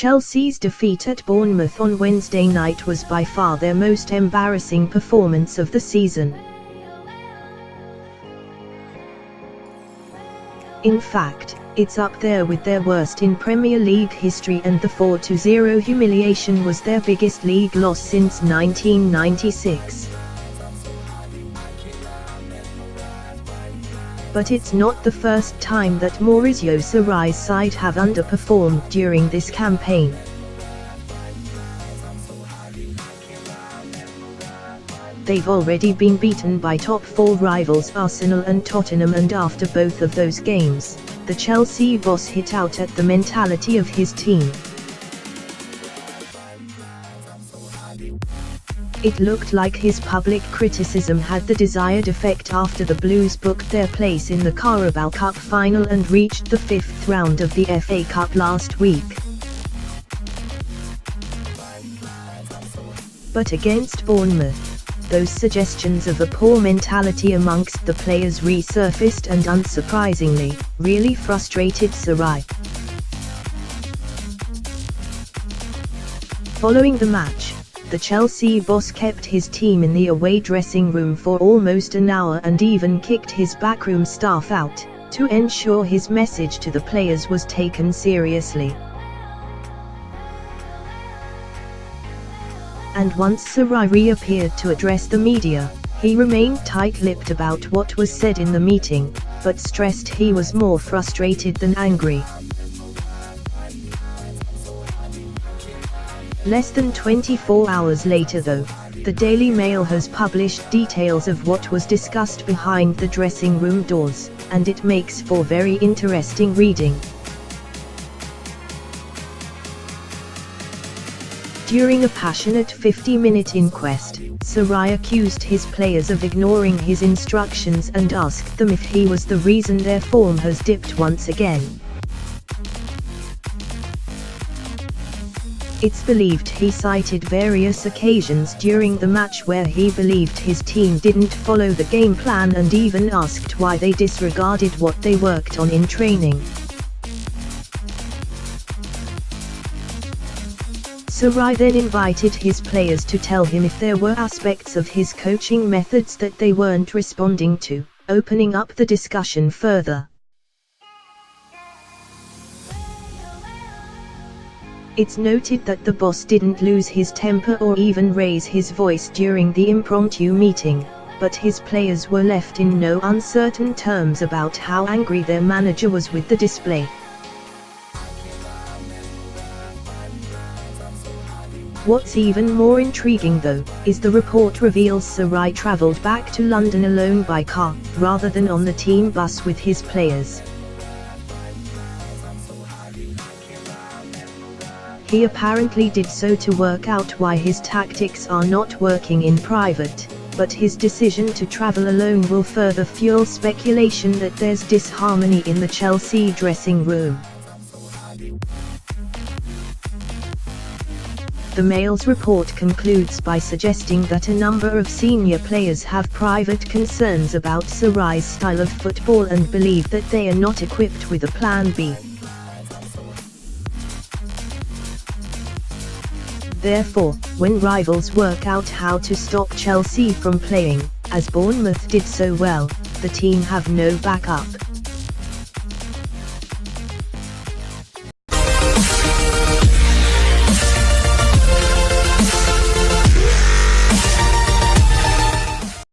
Chelsea's defeat at Bournemouth on Wednesday night was by far their most embarrassing performance of the season. In fact, it's up there with their worst in Premier League history, and the 4-0 humiliation was their biggest league loss since 1996. But it's not the first time that Maurizio Sarri's side have underperformed during this campaign. They've already been beaten by top four rivals Arsenal and Tottenham, and after both of those games, the Chelsea boss hit out at the mentality of his team. It looked like his public criticism had the desired effect after the Blues booked their place in the Carabao Cup final and reached the fifth round of the FA Cup last week. But against Bournemouth, those suggestions of a poor mentality amongst the players resurfaced and, unsurprisingly, really frustrated Sarri. Following the match, the Chelsea boss kept his team in the away dressing room for almost an hour and even kicked his backroom staff out, to ensure his message to the players was taken seriously. And once Sarri reappeared to address the media, he remained tight-lipped about what was said in the meeting, but stressed he was more frustrated than angry. Less than 24 hours later though, the Daily Mail has published details of what was discussed behind the dressing room doors, and it makes for very interesting reading. During a passionate 50-minute inquest, Sarri accused his players of ignoring his instructions and asked them if he was the reason their form has dipped once again. It's believed he cited various occasions during the match where he believed his team didn't follow the game plan, and even asked why they disregarded what they worked on in training. Sarri then invited his players to tell him if there were aspects of his coaching methods that they weren't responding to, opening up the discussion further. It's noted that the boss didn't lose his temper or even raise his voice during the impromptu meeting, but his players were left in no uncertain terms about how angry their manager was with the display. What's even more intriguing though, is the report reveals Sarri travelled back to London alone by car, rather than on the team bus with his players. He apparently did so to work out why his tactics are not working in private, but his decision to travel alone will further fuel speculation that there's disharmony in the Chelsea dressing room. The Mail's report concludes by suggesting that a number of senior players have private concerns about Sarri's style of football and believe that they are not equipped with a plan B. Therefore, when rivals work out how to stop Chelsea from playing, as Bournemouth did so well, the team have no backup.